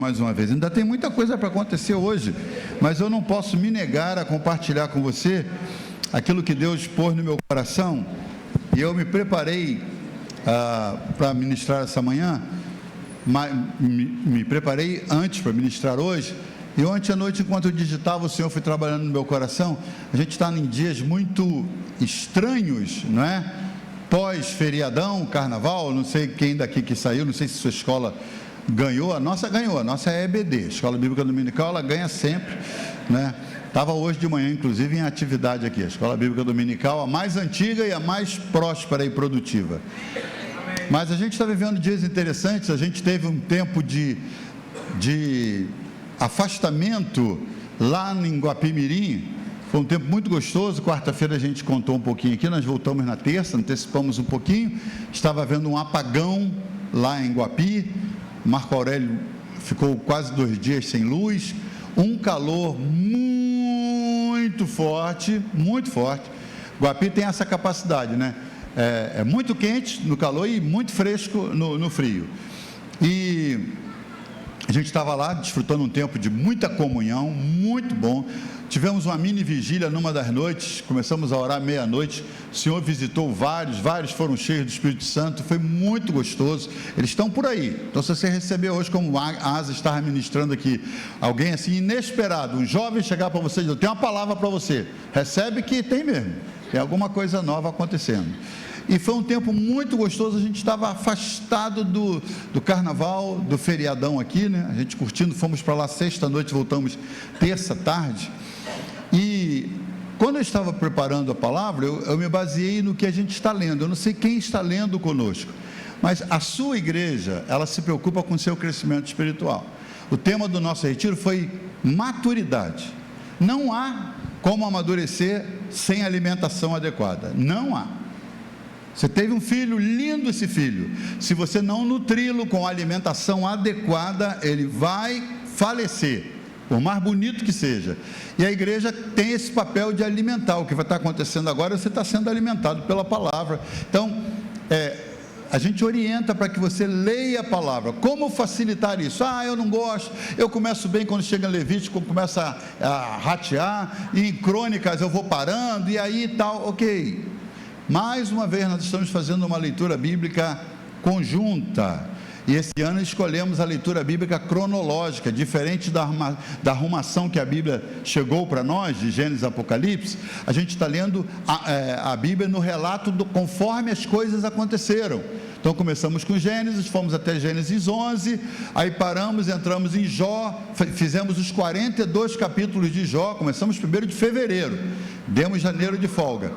Mais uma vez, ainda tem muita coisa para acontecer hoje, mas eu não posso me negar a compartilhar com você aquilo que Deus pôs no meu coração, e eu me preparei para ministrar essa manhã, me preparei antes para ministrar hoje, e ontem à noite, enquanto eu digitava, o Senhor foi trabalhando no meu coração. A gente está em dias muito estranhos, não é? Pós-feriadão, carnaval, não sei quem daqui que saiu, não sei se sua escola ganhou, a nossa é EBD, Escola Bíblica Dominical, ela ganha sempre, né? Estava hoje de manhã, inclusive, em atividade aqui, a Escola Bíblica Dominical, a mais antiga e a mais próspera e produtiva. Mas a gente está vivendo dias interessantes. A gente teve um tempo de afastamento lá em Guapimirim, foi um tempo muito gostoso. Quarta-feira a gente contou um pouquinho aqui, nós voltamos na terça, antecipamos um pouquinho, estava havendo um apagão lá em Guapi, Marco Aurélio ficou quase 2 dias sem luz, um calor muito forte, Guapi tem essa capacidade, né? É muito quente no calor e muito fresco no frio. E a gente estava lá desfrutando um tempo de muita comunhão, muito bom. Tivemos uma mini vigília numa das noites, começamos a orar meia-noite, o Senhor visitou vários foram cheios do Espírito Santo, foi muito gostoso. Eles estão por aí, então se você recebeu hoje, como a Asa estava ministrando aqui, alguém assim inesperado, um jovem chegar para você e dizer: eu tenho uma palavra para você, recebe, que tem mesmo, tem alguma coisa nova acontecendo. E foi um tempo muito gostoso. A gente estava afastado do carnaval, do feriadão aqui, né? A gente curtindo, fomos para lá sexta-noite, voltamos terça tarde. E quando eu estava preparando a palavra, eu me baseei no que a gente está lendo. Eu não sei quem está lendo conosco, mas a sua igreja, ela se preocupa com o seu crescimento espiritual. O tema do nosso retiro foi maturidade. Não há como amadurecer sem alimentação adequada, não há. Você teve um filho, lindo esse filho, se você não nutri-lo com a alimentação adequada, ele vai falecer, por mais bonito que seja. E a igreja tem esse papel de alimentar. O que vai estar acontecendo agora, você está sendo alimentado pela palavra. Então, a gente orienta para que você leia a palavra. Como facilitar isso? Eu não gosto, eu começo bem quando chega em Levítico, começa a ratear, e em Crônicas eu vou parando, e aí tal, ok. Mais uma vez nós estamos fazendo uma leitura bíblica conjunta, e esse ano escolhemos a leitura bíblica cronológica, diferente da arrumação que a Bíblia chegou para nós, de Gênesis e Apocalipse. A gente está lendo a Bíblia no relato conforme as coisas aconteceram. Então começamos com Gênesis, fomos até Gênesis 11, aí paramos, entramos em Jó, fizemos os 42 capítulos de Jó, começamos 1º de fevereiro, demos janeiro de folga,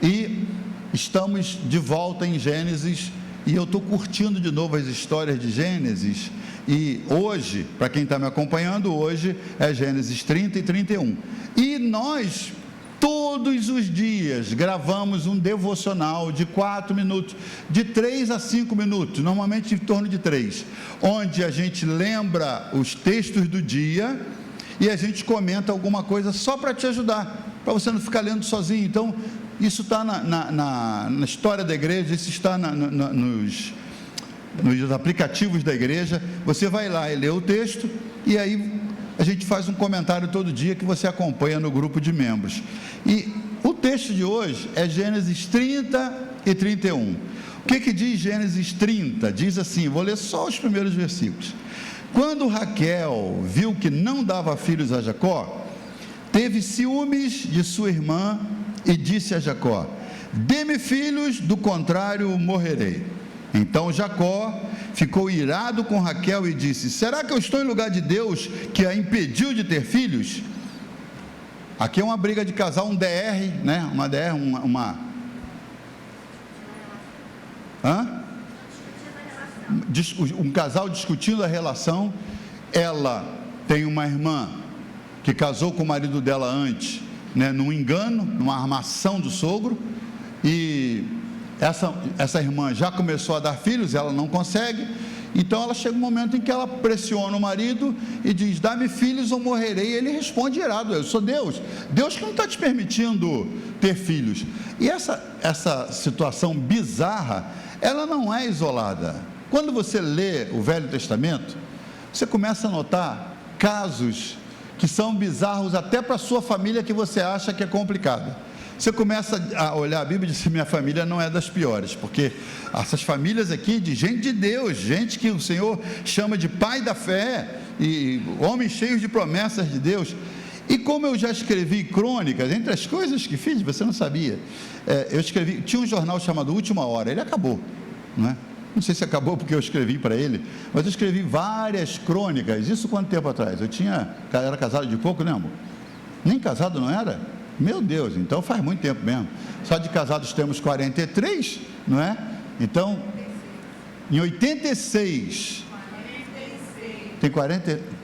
e estamos de volta em Gênesis, e eu estou curtindo de novo as histórias de Gênesis. E hoje, para quem está me acompanhando, hoje é Gênesis 30 e 31. E nós, todos os dias, gravamos um devocional de 4 minutos, de 3 a 5 minutos, normalmente em torno de 3, onde a gente lembra os textos do dia e a gente comenta alguma coisa só para te ajudar, para você não ficar lendo sozinho. Então, isso está na história da igreja, isso está nos aplicativos da igreja. Você vai lá e lê o texto, e aí a gente faz um comentário todo dia que você acompanha no grupo de membros. E o texto de hoje é Gênesis 30 e 31. O que diz Gênesis 30? Diz assim, vou ler só os primeiros versículos. Quando Raquel viu que não dava filhos a Jacó, teve ciúmes de sua irmã e disse a Jacó: dê-me filhos, do contrário morrerei. Então Jacó ficou irado com Raquel e disse: será que eu estou em lugar de Deus, que a impediu de ter filhos? Aqui é uma briga de casal, um DR, né? Uma DR, um casal discutindo a relação. Ela tem uma irmã que casou com o marido dela antes, né, num engano, numa armação do sogro, e essa irmã já começou a dar filhos, ela não consegue. Então ela chega um momento em que ela pressiona o marido e diz: dá-me filhos ou morrerei. E ele responde irado: eu sou Deus que não está te permitindo ter filhos. E essa situação bizarra, ela não é isolada. Quando você lê o Velho Testamento, você começa a notar casos que são bizarros até para a sua família, que você acha que é complicado. Você começa a olhar a Bíblia e diz: minha família não é das piores, porque essas famílias aqui de gente de Deus, gente que o Senhor chama de pai da fé, e homens cheios de promessas de Deus. E como eu já escrevi crônicas, entre as coisas que fiz, você não sabia, eu escrevi, tinha um jornal chamado Última Hora, ele acabou, não é? Não sei se acabou porque eu escrevi para ele, mas eu escrevi várias crônicas. Isso quanto tempo atrás? Era casado de pouco, né, amor? Nem casado não era? Meu Deus, então faz muito tempo mesmo. Só de casados temos 43, não é? Então, em 86, tem 46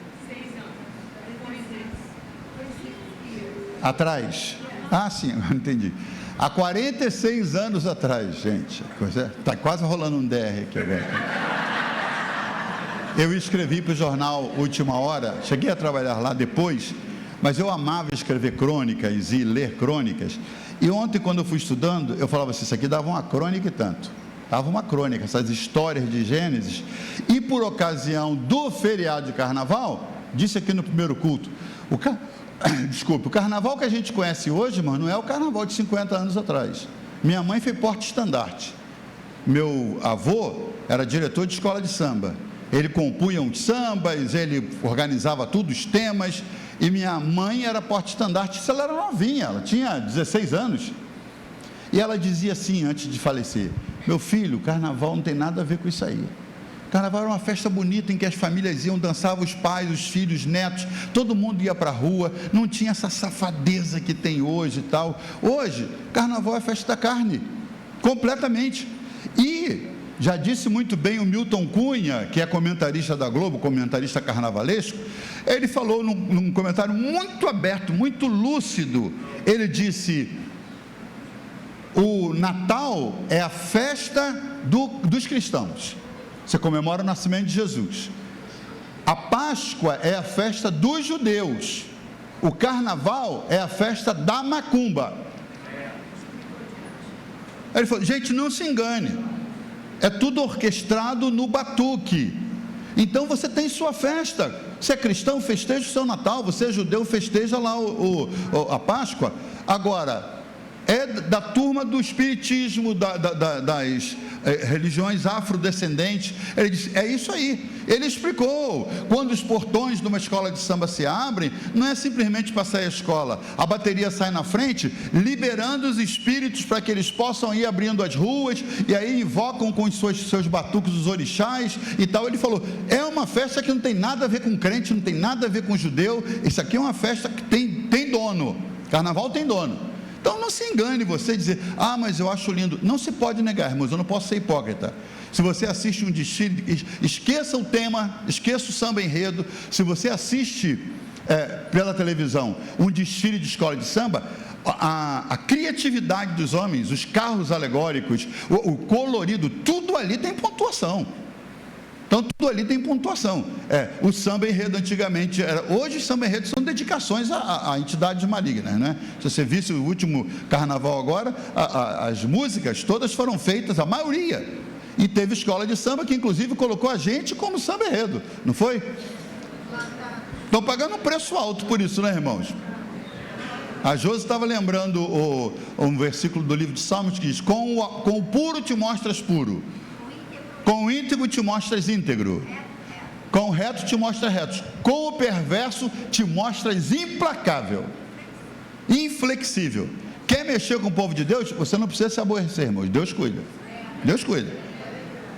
atrás. Ah, sim, entendi. Há 46 anos atrás, gente, está quase rolando um DR aqui agora. Eu escrevi para o jornal Última Hora, cheguei a trabalhar lá depois, mas eu amava escrever crônicas e ler crônicas. E ontem, quando eu fui estudando, eu falava assim: isso aqui dava uma crônica e tanto. Dava uma crônica, essas histórias de Gênesis. E por ocasião do feriado de carnaval, disse aqui no primeiro culto, o carnaval que a gente conhece hoje, irmão, não é o carnaval de 50 anos atrás. Minha mãe foi porta-estandarte. Meu avô era diretor de escola de samba. Ele compunha os sambas, ele organizava tudo, os temas. E minha mãe era porta-estandarte. Ela era novinha, ela tinha 16 anos. E ela dizia assim, antes de falecer: meu filho, carnaval não tem nada a ver com isso aí. Carnaval era uma festa bonita em que as famílias iam, dançavam, os pais, os filhos, os netos, todo mundo ia para a rua, não tinha essa safadeza que tem hoje e tal. Hoje, carnaval é festa da carne, completamente. E já disse muito bem o Milton Cunha, que é comentarista da Globo, comentarista carnavalesco, ele falou num comentário muito aberto, muito lúcido, ele disse: o Natal é a festa dos cristãos. Você comemora o nascimento de Jesus. A Páscoa é a festa dos judeus. O Carnaval é a festa da macumba. Aí ele falou: gente, não se engane, é tudo orquestrado no batuque. Então você tem sua festa. Você é cristão, festeja o seu Natal. Você é judeu, festeja lá a Páscoa. Agora, é da turma do espiritismo, das religiões afrodescendentes. Ele disse: é isso aí. Ele explicou: quando os portões de uma escola de samba se abrem, não é simplesmente para sair a escola, a bateria sai na frente, liberando os espíritos para que eles possam ir abrindo as ruas, e aí invocam com os seus batuques os orixás e tal. Ele falou: é uma festa que não tem nada a ver com crente, não tem nada a ver com judeu. Isso aqui é uma festa que tem dono. Carnaval tem dono. Então não se engane você dizer: ah, mas eu acho lindo. Não se pode negar, irmãos, eu não posso ser hipócrita. Se você assiste um desfile, esqueça o tema, esqueça o samba enredo. Se você assiste pela televisão um desfile de escola de samba, a criatividade dos homens, os carros alegóricos, o colorido, tudo ali tem pontuação. Então tudo ali tem pontuação. O samba enredo antigamente hoje os samba enredos são dedicações a entidades malignas, né? Se você visse o último carnaval agora, as músicas todas foram feitas, a maioria, e teve escola de samba que inclusive colocou a gente como samba enredo, não foi? Estão pagando um preço alto por isso, né, irmãos? A Josi estava lembrando um versículo do livro de Salmos que diz: com o puro te mostras puro, com o íntegro te mostras íntegro, com o reto te mostras reto, com o perverso te mostras implacável, inflexível. Quer mexer com o povo de Deus? Você não precisa se aborrecer, irmãos. Deus cuida. Deus cuida.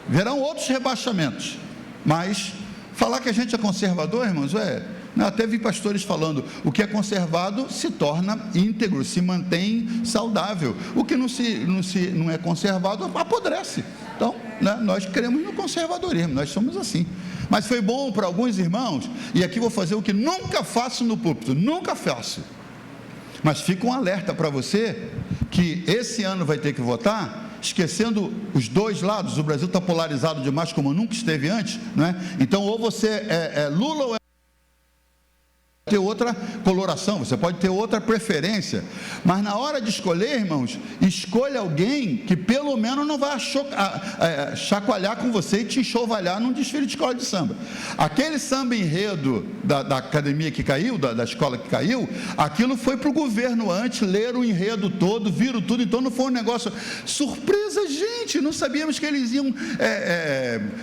Verão outros rebaixamentos, mas falar que a gente é conservador, irmãos, até vi pastores falando: o que é conservado se torna íntegro, se mantém saudável. O que não é conservado apodrece. Então, né, nós queremos no conservadorismo, nós somos assim. Mas foi bom para alguns irmãos, e aqui vou fazer o que nunca faço no púlpito, nunca faço. Mas fica um alerta para você, que esse ano vai ter que votar, esquecendo os dois lados. O Brasil está polarizado demais, como nunca esteve antes, né? Então, ou você é Lula ou ter outra coloração, você pode ter outra preferência, mas na hora de escolher, irmãos, escolha alguém que pelo menos não vai chacoalhar com você e te enxovalhar num desfile de escola de samba. Aquele samba enredo da academia que caiu, da escola que caiu, aquilo foi para o governo antes, leram o enredo todo, viram tudo, então não foi um negócio surpresa, gente, não sabíamos que eles iam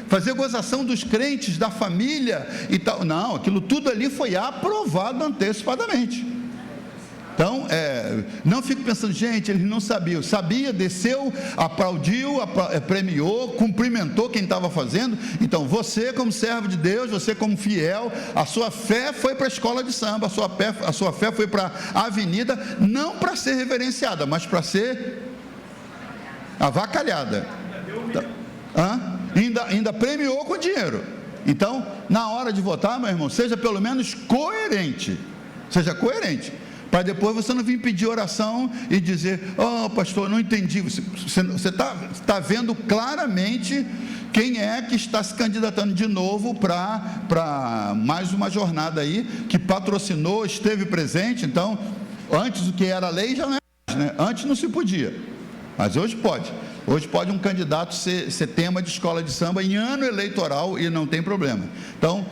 fazer gozação dos crentes, da família e tal, não, aquilo tudo ali foi aprovado antecipadamente. Então, não fico pensando, gente, eles não sabiam. Sabia, desceu, aplaudiu, premiou, cumprimentou quem estava fazendo. Então, você como servo de Deus, você como fiel, a sua fé foi para a escola de samba, a sua fé foi para a avenida, não para ser reverenciada, mas para ser avacalhada. Ainda premiou com dinheiro. Então, na hora de votar, meu irmão, seja pelo menos coerente. Seja coerente. Para depois você não vir pedir oração e dizer, pastor, não entendi. Você está vendo claramente quem é que está se candidatando de novo para mais uma jornada aí, que patrocinou, esteve presente. Então, antes o que era lei já não é mais, né? Antes não se podia, mas hoje pode. Hoje pode um candidato ser tema de escola de samba em ano eleitoral e não tem problema. Então,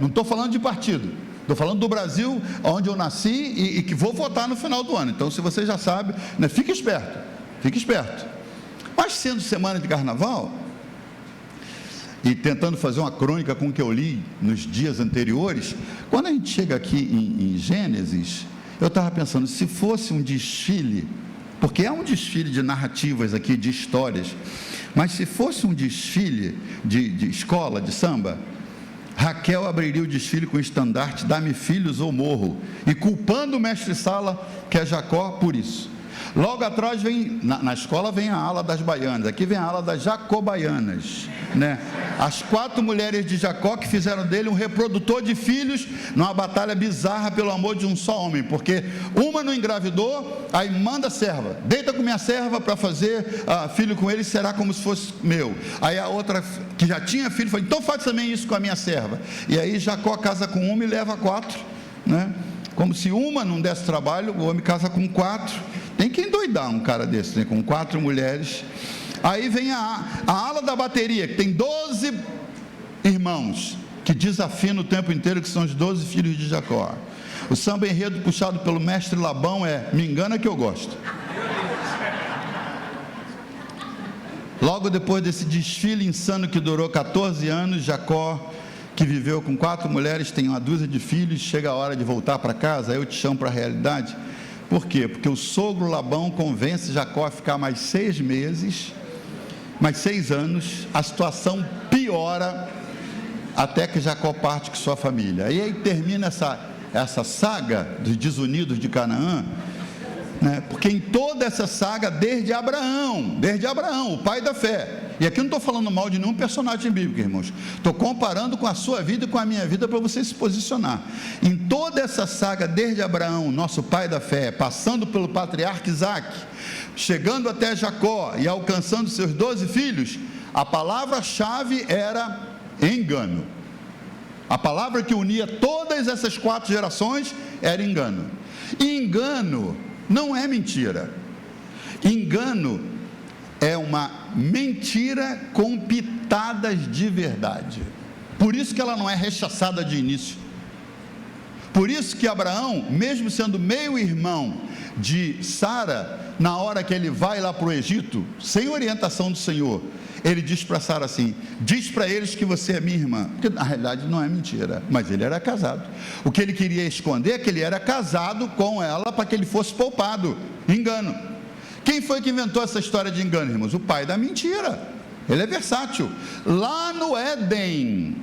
não estou falando de partido, estou falando do Brasil, onde eu nasci e que vou votar no final do ano. Então, se você já sabe, né, fique esperto, fique esperto. Mas sendo semana de carnaval, e tentando fazer uma crônica com o que eu li nos dias anteriores, quando a gente chega aqui em Gênesis, eu estava pensando, se fosse um desfile, porque é um desfile de narrativas aqui, de histórias, mas se fosse um desfile de escola, de samba, Raquel abriria o desfile com o estandarte, dá-me filhos ou morro, e culpando o mestre-sala, que é Jacó, por isso. Logo atrás vem, na escola vem a ala das baianas, aqui vem a ala das jacobaianas, né? As 4 mulheres de Jacó que fizeram dele um reprodutor de filhos numa batalha bizarra pelo amor de um só homem, porque uma não engravidou, aí manda a serva, deita com minha serva para fazer filho com ele, será como se fosse meu. Aí a outra que já tinha filho falou, então faz também isso com a minha serva. E aí Jacó casa com uma e leva 4, né? Como se uma não desse trabalho, o homem casa com 4. Tem que endoidar um cara desse, né? Com 4 mulheres. Aí vem a ala da bateria, que tem 12 irmãos, que desafinam o tempo inteiro, que são os 12 filhos de Jacó. O samba enredo puxado pelo mestre Labão me engana que eu gosto. Logo depois desse desfile insano que durou 14 anos, Jacó, que viveu com 4 mulheres, tem uma dúzia de filhos, chega a hora de voltar para casa, aí eu te chamo para a realidade. Por quê? Porque o sogro Labão convence Jacó a ficar mais 6 meses, mais 6 anos, a situação piora, até que Jacó parte com sua família. E aí termina essa saga dos desunidos de Canaã, né? Porque em toda essa saga, desde Abraão, o pai da fé, e aqui eu não estou falando mal de nenhum personagem bíblico, irmãos, estou comparando com a sua vida e com a minha vida para você se posicionar. Em toda essa saga, desde Abraão, nosso pai da fé, passando pelo patriarca Isaac, chegando até Jacó e alcançando seus 12 filhos, a palavra-chave era engano. A palavra que unia todas essas 4 gerações era engano. E engano não é mentira. Engano é uma mentira com pitadas de verdade. Por isso que ela não é rechaçada de início. Por isso que Abraão, mesmo sendo meio-irmão de Sara, na hora que ele vai lá para o Egito, sem orientação do Senhor, ele diz para Sara assim, diz para eles que você é minha irmã, porque na realidade não é mentira, mas ele era casado. O que ele queria esconder é que ele era casado com ela para que ele fosse poupado. Engano. Quem foi que inventou essa história de engano, irmãos? O pai da mentira. Ele é versátil. Lá no Éden,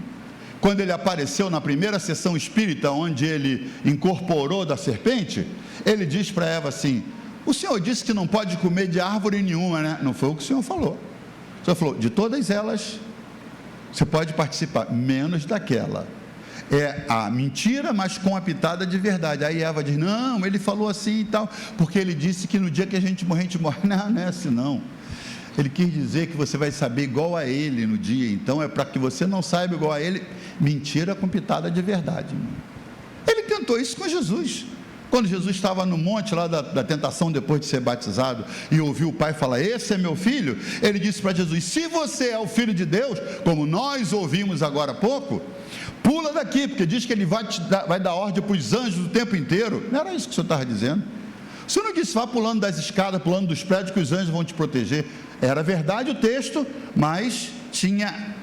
quando ele apareceu na primeira sessão espírita, onde ele incorporou da serpente, ele diz para Eva assim, o Senhor disse que não pode comer de árvore nenhuma, né? Não foi o que o Senhor falou. O Senhor falou, de todas elas, você pode participar, menos daquela. É a mentira, mas com a pitada de verdade. Aí Eva diz, não, ele falou assim e tal, porque ele disse que no dia que a gente morre, não, não é assim não. Ele quis dizer que você vai saber igual a ele no dia, então é para que você não saiba igual a ele, mentira com pitada de verdade. Ele tentou isso com Jesus. Quando Jesus estava no monte lá da tentação, depois de ser batizado, e ouviu o Pai falar, esse é meu filho, ele disse para Jesus, se você é o Filho de Deus, como nós ouvimos agora há pouco, pula daqui, porque diz que ele vai dar ordem para os anjos o tempo inteiro. Não era isso que o Senhor estava dizendo? O Senhor não disse, vá pulando das escadas, pulando dos prédios, que os anjos vão te proteger. Era verdade o texto, mas tinha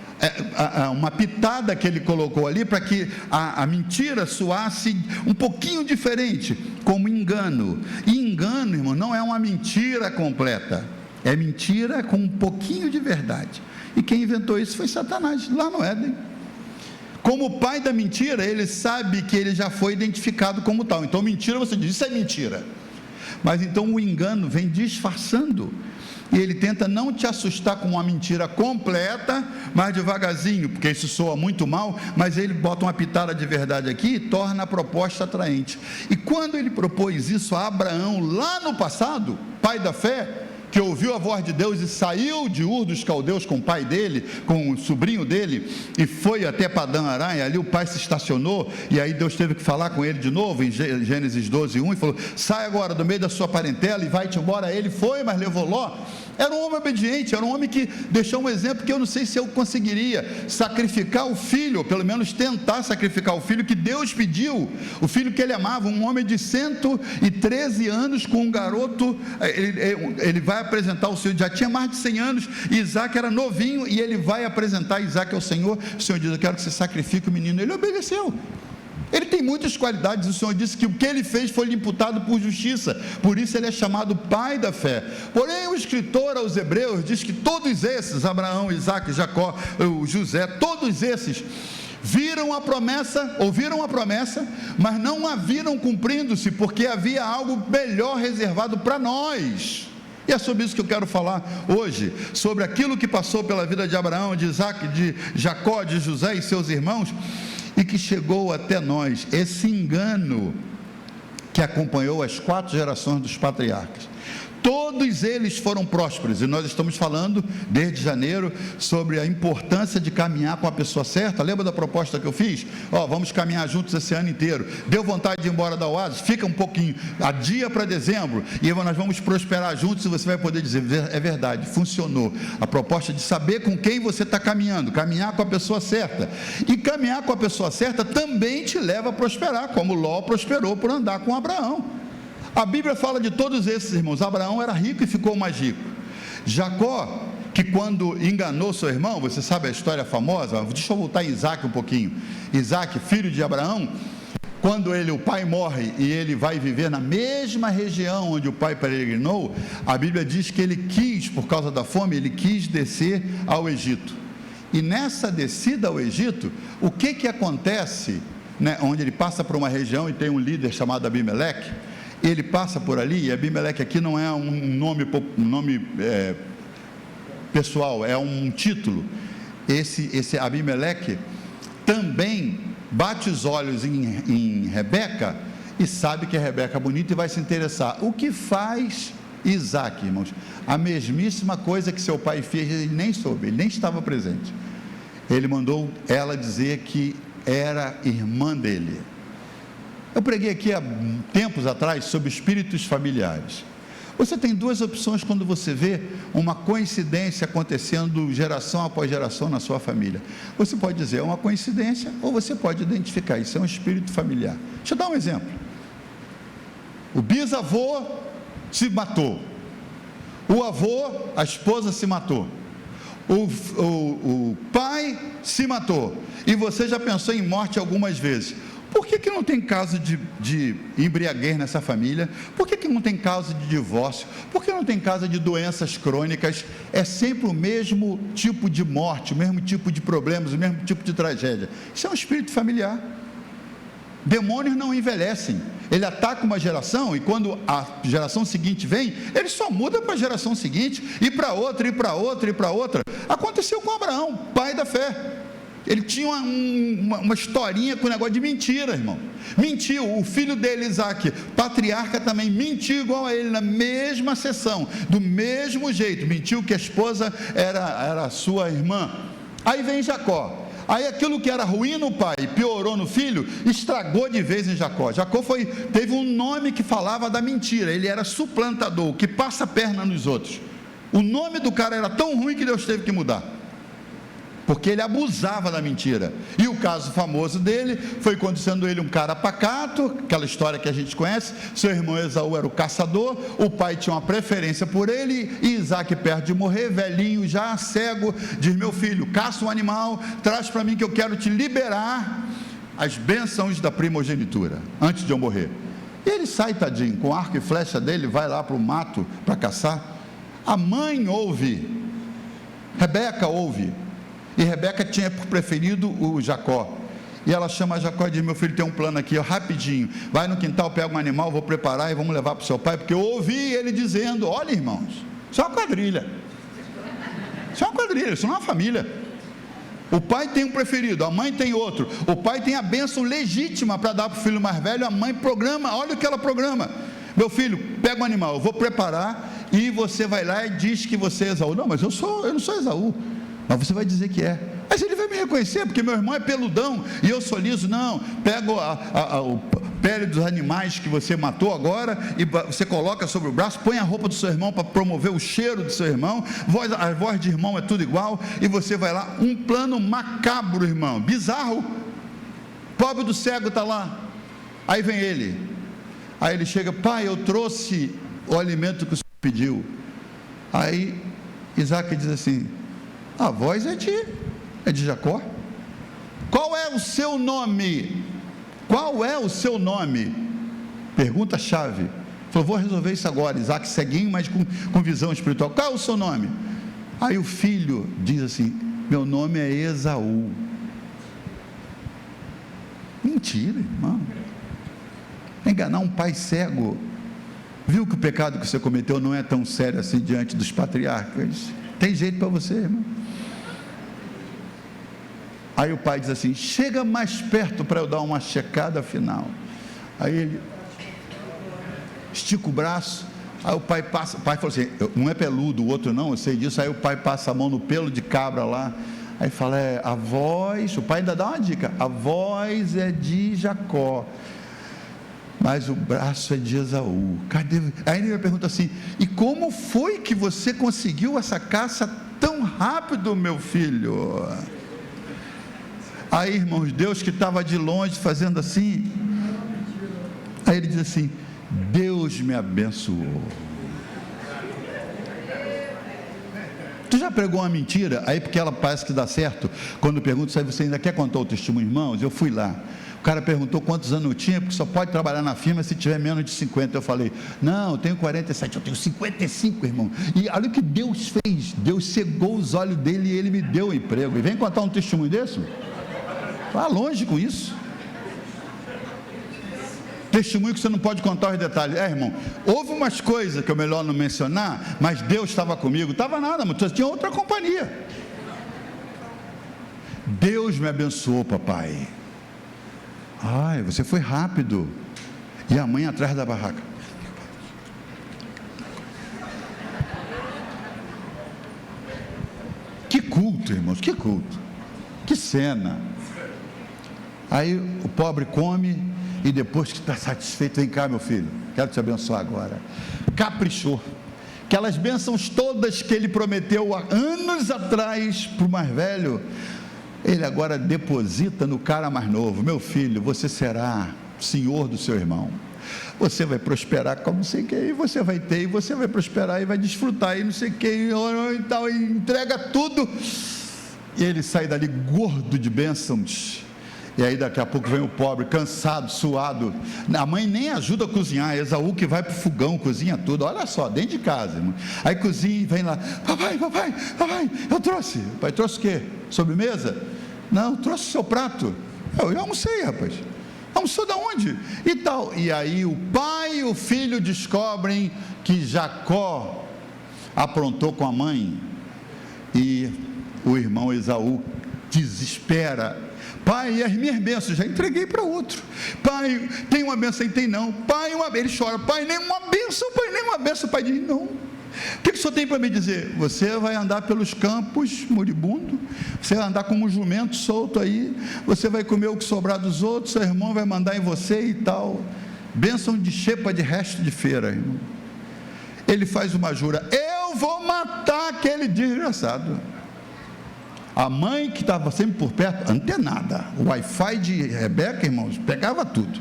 uma pitada que ele colocou ali, para que a mentira soasse um pouquinho diferente, como engano. E engano, irmão, não é uma mentira completa, é mentira com um pouquinho de verdade. E quem inventou isso foi Satanás, lá no Éden. Como pai da mentira, ele sabe que ele já foi identificado como tal. Então mentira, você diz, isso é mentira. Mas então o engano vem disfarçando, e ele tenta não te assustar com uma mentira completa, mas devagarzinho, porque isso soa muito mal, mas ele bota uma pitada de verdade aqui e torna a proposta atraente. E quando ele propôs isso a Abraão lá no passado, pai da fé, que ouviu a voz de Deus e saiu de Ur dos Caldeus com o pai dele, com o sobrinho dele, e foi até Padã Arã, e ali o pai se estacionou, e aí Deus teve que falar com ele de novo, em Gênesis 12:1, e falou, sai agora do meio da sua parentela e vai-te embora. Ele foi, mas levou Ló. Era um homem obediente, era um homem que deixou um exemplo que eu não sei se eu conseguiria sacrificar o filho, ou pelo menos tentar sacrificar o filho que Deus pediu, o filho que ele amava, um homem de 113 anos com um garoto. Ele vai apresentar o Senhor, já tinha mais de 100 anos, e Isaac era novinho, e ele vai apresentar Isaac ao Senhor. O Senhor diz, eu quero que você sacrifique o menino. Ele obedeceu. Ele tem muitas qualidades, o Senhor disse que o que ele fez foi lhe imputado por justiça, por isso ele é chamado pai da fé. Porém o escritor aos Hebreus diz que todos esses, Abraão, Isaac, Jacó, José, todos esses viram a promessa, ouviram a promessa, mas não a viram cumprindo-se, porque havia algo melhor reservado para nós. E é sobre isso que eu quero falar hoje, sobre aquilo que passou pela vida de Abraão, de Isaac, de Jacó, de José e seus irmãos, e que chegou até nós, esse engano que acompanhou as 4 gerações dos patriarcas. Todos eles foram prósperos, e nós estamos falando desde janeiro sobre a importância de caminhar com a pessoa certa. Lembra da proposta que eu fiz? Vamos caminhar juntos esse ano inteiro. Deu vontade de ir embora da Oasis? Fica um pouquinho, adia para dezembro, e nós vamos prosperar juntos, e você vai poder dizer, é verdade, funcionou. A proposta de saber com quem você está caminhando, caminhar com a pessoa certa, e caminhar com a pessoa certa também te leva a prosperar, como Ló prosperou por andar com Abraão. A Bíblia fala de todos esses irmãos. Abraão era rico e ficou mais rico. Jacó, que quando enganou seu irmão, você sabe a história famosa, deixa eu voltar em Isaac um pouquinho. Isaac, filho de Abraão, quando o pai morre e ele vai viver na mesma região onde o pai peregrinou, a Bíblia diz que ele quis, por causa da fome, ele quis descer ao Egito. E nessa descida ao Egito, o que acontece, né, onde ele passa por uma região e tem um líder chamado Abimeleque? Ele passa por ali, e Abimeleque aqui não é um nome pessoal, é um título. Esse Abimeleque também bate os olhos em Rebeca, e sabe que a Rebeca é bonita e vai se interessar. O que faz Isaac, irmãos? A mesmíssima coisa que seu pai fez, ele nem soube, ele nem estava presente. Ele mandou ela dizer que era irmã dele. Eu preguei aqui há tempos atrás sobre espíritos familiares. Você tem 2 opções quando você vê uma coincidência acontecendo geração após geração na sua família. Você pode dizer, é uma coincidência, ou você pode identificar, isso é um espírito familiar. Deixa eu dar um exemplo. O bisavô se matou. O avô, a esposa se matou. O pai se matou. E você já pensou em morte algumas vezes. Por que não tem caso de embriaguez nessa família? Por que não tem caso de divórcio? Por que não tem caso de doenças crônicas? É sempre o mesmo tipo de morte, o mesmo tipo de problemas, o mesmo tipo de tragédia. Isso é um espírito familiar. Demônios não envelhecem. Ele ataca uma geração, e quando a geração seguinte vem, ele só muda para a geração seguinte, e para outra, e para outra, e para outra. Aconteceu com Abraão, pai da fé. Ele tinha uma historinha com o negócio de mentira, irmão. Mentiu, o filho dele, Isaac, patriarca também, mentiu igual a ele, na mesma sessão, do mesmo jeito, mentiu que a esposa era sua irmã. Aí vem Jacó. Aí aquilo que era ruim no pai, piorou no filho, estragou de vez em Jacó. Jacó teve um nome que falava da mentira, ele era suplantador, que passa a perna nos outros. O nome do cara era tão ruim que Deus teve que mudar, porque ele abusava da mentira. E o caso famoso dele foi quando, sendo ele um cara pacato, aquela história que a gente conhece, seu irmão Esaú era o caçador, o pai tinha uma preferência por ele, e Isaac, perto de morrer, velhinho já, cego, diz: meu filho, caça um animal, traz para mim que eu quero te liberar as bênçãos da primogenitura, antes de eu morrer. E ele sai, tadinho, com arco e flecha dele, vai lá para o mato para caçar. A mãe ouve, Rebeca ouve, e Rebeca tinha por preferido o Jacó, e ela chama Jacó e diz: meu filho, tem um plano aqui, ó, rapidinho, vai no quintal, pega um animal, vou preparar e vamos levar para o seu pai, porque eu ouvi ele dizendo: olha, irmãos, isso é uma quadrilha, isso não é uma família. O pai tem um preferido, a mãe tem outro, o pai tem a bênção legítima para dar para o filho mais velho, a mãe programa, olha o que ela programa: meu filho, pega um animal, eu vou preparar, e você vai lá e diz que você é Esaú. Não, mas eu não sou Esaú. Mas você vai dizer que é. Mas ele vai me reconhecer, porque meu irmão é peludão e eu sou liso. Não, pega a pele dos animais que você matou agora e você coloca sobre o braço, põe a roupa do seu irmão para promover o cheiro do seu irmão, a voz de irmão é tudo igual, e você vai lá. Um plano macabro, irmão, bizarro. Pobre do cego está lá. Aí vem ele. Aí ele chega: pai, eu trouxe o alimento que o senhor pediu. Aí Isaac diz assim: a voz é de Jacó. Qual é o seu nome? Qual é o seu nome? Pergunta chave. Falou: vou resolver isso agora. Isaac ceguinho, mas com visão espiritual. Qual é o seu nome? Aí o filho diz assim: meu nome é Esaú. Mentira, irmão. Enganar um pai cego. Viu que o pecado que você cometeu não é tão sério assim diante dos patriarcas? Tem jeito para você, irmão. Aí o pai diz assim: chega mais perto para eu dar uma checada final. Aí ele estica o braço. Aí o pai passa. O pai falou assim: um é peludo, o outro não, eu sei disso. Aí o pai passa a mão no pelo de cabra lá. Aí fala: a voz. O pai ainda dá uma dica: a voz é de Jacó, mas o braço é de Esaú. Cadê? Aí ele me pergunta assim: e como foi que você conseguiu essa caça tão rápido, meu filho? Aí, irmãos, Deus que estava de longe fazendo assim, aí ele diz assim: Deus me abençoou. Tu já pregou uma mentira? Aí porque ela parece que dá certo. Quando pergunto se você ainda quer contar o testemunho, irmãos, eu fui lá. O cara perguntou quantos anos eu tinha, porque só pode trabalhar na firma se tiver menos de 50. Eu falei: não, eu tenho 47, eu tenho 55, irmão. E olha o que Deus fez. Deus cegou os olhos dele e ele me deu o emprego. E vem contar um testemunho desse? Vá longe com isso. Testemunho que você não pode contar os detalhes. Irmão, houve umas coisas que é melhor não mencionar, mas Deus estava comigo. Estava nada, mas tinha outra companhia. Deus me abençoou, papai. Ai, você foi rápido. E a mãe atrás da barraca. Que culto, irmãos, que culto. Que cena. Aí o pobre come e depois que está satisfeito: vem cá, meu filho, quero te abençoar agora. Caprichou. Aquelas bênçãos todas que ele prometeu há anos atrás para o mais velho, ele agora deposita no cara mais novo: meu filho, você será senhor do seu irmão, você vai prosperar como não sei o que, e você vai ter, e você vai prosperar e vai desfrutar, e não sei o que, e tal, e entrega tudo. E ele sai dali gordo de bênçãos. E aí daqui a pouco vem o pobre, cansado, suado. A mãe nem ajuda a cozinhar, Esaú que vai para o fogão, cozinha tudo. Olha só, dentro de casa, irmão. Aí cozinha e vem lá: papai, eu trouxe. Pai, trouxe o quê? Sobremesa? Não, trouxe o seu prato. Eu almocei, rapaz. Almoçou da onde? E tal. E aí o pai e o filho descobrem que Jacó aprontou com a mãe. E o irmão Esaú desespera: pai, as minhas bênçãos já entreguei para outro. Pai, tem uma bênção? Tem não. Pai, ele chora: pai, nenhuma bênção. Pai, nenhuma bênção. Pai diz: não, O que o senhor tem para me dizer? Você vai andar pelos campos moribundo, você vai andar como um jumento solto aí, você vai comer o que sobrar dos outros, seu irmão vai mandar em você e tal. Bênção de xepa de resto de feira, irmão. Ele faz uma jura: eu vou matar aquele desgraçado. A mãe, que estava sempre por perto, antenada, o Wi-Fi de Rebeca, irmãos, pegava tudo,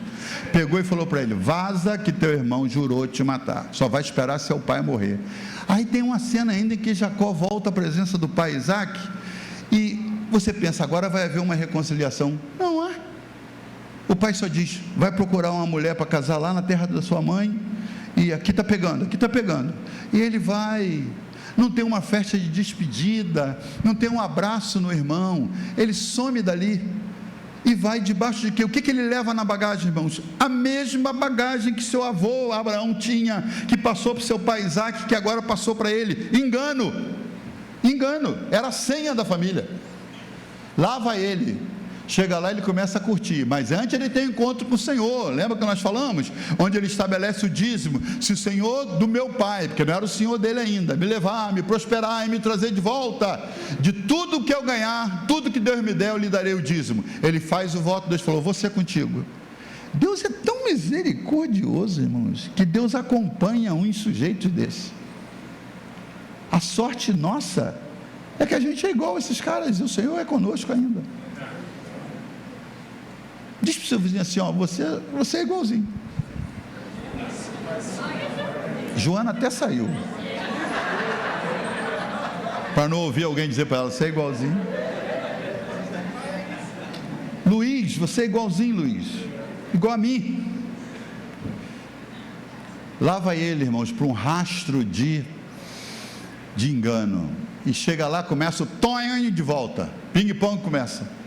pegou e falou para ele: vaza que teu irmão jurou te matar, só vai esperar seu pai morrer. Aí tem uma cena ainda em que Jacó volta à presença do pai Isaac, e você pensa, agora vai haver uma reconciliação. Não há. O pai só diz: vai procurar uma mulher para casar lá na terra da sua mãe, e aqui está pegando, e ele vai. Não tem uma festa de despedida, não tem um abraço no irmão, ele some dali e vai debaixo de quê? O que ele leva na bagagem, irmãos? A mesma bagagem que seu avô Abraão tinha, que passou para o seu pai Isaac, que agora passou para ele. Engano, era a senha da família. Lá vai ele, chega lá, ele começa a curtir, mas antes ele tem um encontro com o Senhor. Lembra que nós falamos? Onde ele estabelece o dízimo: se o Senhor do meu pai, porque não era o Senhor dele ainda, me levar, me prosperar e me trazer de volta, de tudo que eu ganhar, tudo que Deus me der, eu lhe darei o dízimo. Ele faz o voto, Deus falou: vou ser contigo. Deus é tão misericordioso, irmãos, que Deus acompanha um sujeito desse. A sorte nossa é que a gente é igual a esses caras, e o Senhor é conosco ainda. Diz para o seu vizinho assim: ó, você é igualzinho. Joana até saiu, para não ouvir alguém dizer para ela: você é igualzinho. Luiz, você é igualzinho, Luiz, igual a mim. Lá vai ele, irmãos, para um rastro de engano, e chega lá, começa o tonho de volta, ping-pong começa.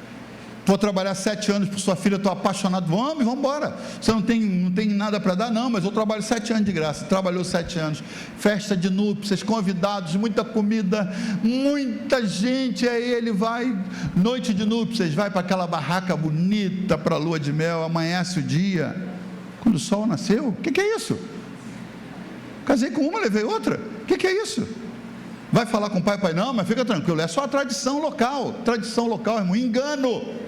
Vou trabalhar 7 anos por sua filha, estou apaixonado. Vamos embora. Você não tem nada para dar? Não, mas eu trabalho 7 anos de graça. Trabalhou 7 anos. Festa de núpcias, convidados, muita comida, muita gente. Aí ele vai, noite de núpcias, vai para aquela barraca bonita, para a lua de mel. Amanhece o dia, quando o sol nasceu. O que é isso? Casei com uma, levei outra. O que é isso? Vai falar com o pai: pai, não, mas fica tranquilo, é só a tradição local, irmão. Engano.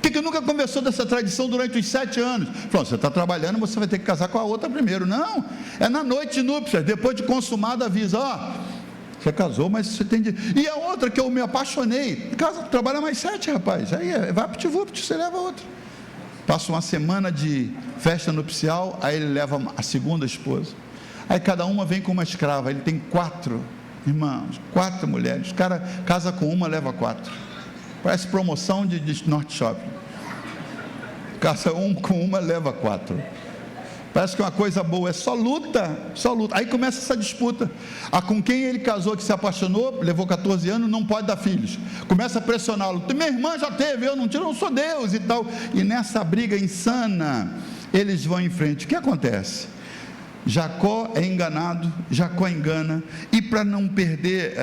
Por que nunca conversou dessa tradição durante os 7 anos? Falou: você está trabalhando, você vai ter que casar com a outra primeiro. Não, é na noite de núpcias, depois de consumado, avisa: ó, você casou, mas você tem de... E a outra que eu me apaixonei, casa, trabalha mais 7, rapaz, aí vai para o você leva a outra. Passa uma semana de festa nupcial, aí ele leva a segunda esposa, aí cada uma vem com uma escrava, ele tem 4 irmãos, 4 mulheres, o cara casa com uma, leva 4, parece promoção de Norte Shopping, casa com uma, leva 4, parece que é uma coisa boa, é só luta, aí começa essa disputa, com quem ele casou, que se apaixonou, levou 14 anos, não pode dar filhos, começa a pressioná-lo: minha irmã já teve, eu não sou Deus e tal, e nessa briga insana, eles vão em frente. O que acontece? Jacó é enganado, Jacó engana, e para não perder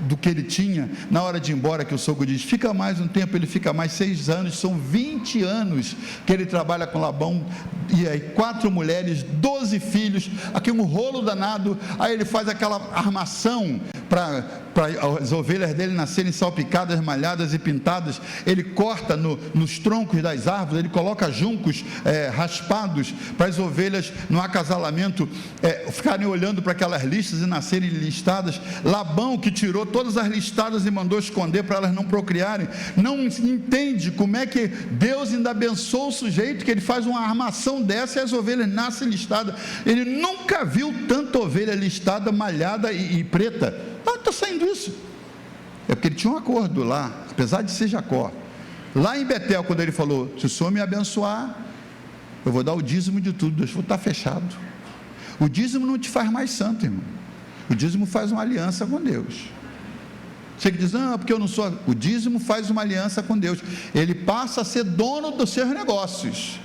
do que ele tinha, na hora de ir embora, que o sogro diz: fica mais um tempo, ele fica mais 6 anos, são 20 anos que ele trabalha com Labão, e aí 4 mulheres, 12 filhos, aqui um rolo danado, aí ele faz aquela armação para as ovelhas dele nascerem salpicadas, malhadas e pintadas, ele corta nos troncos das árvores, ele coloca juncos raspados, para as ovelhas no acasalamento ficarem olhando para aquelas listas e nascerem listadas. Labão, que tirou todas as listadas e mandou esconder para elas não procriarem, não entende como é que Deus ainda abençoa o sujeito, que ele faz uma armação dessa e as ovelhas nascem listadas. Ele nunca viu tanta ovelha listada, malhada e preta. Está saindo isso, é porque ele tinha um acordo lá, apesar de ser Jacó, lá em Betel, quando ele falou: se o Senhor me abençoar, eu vou dar o dízimo de tudo. Deus falou: está fechado. O dízimo não te faz mais santo, irmão, o dízimo faz uma aliança com Deus. Você que diz: não, porque eu não sou. O dízimo faz uma aliança com Deus, ele passa a ser dono dos seus negócios.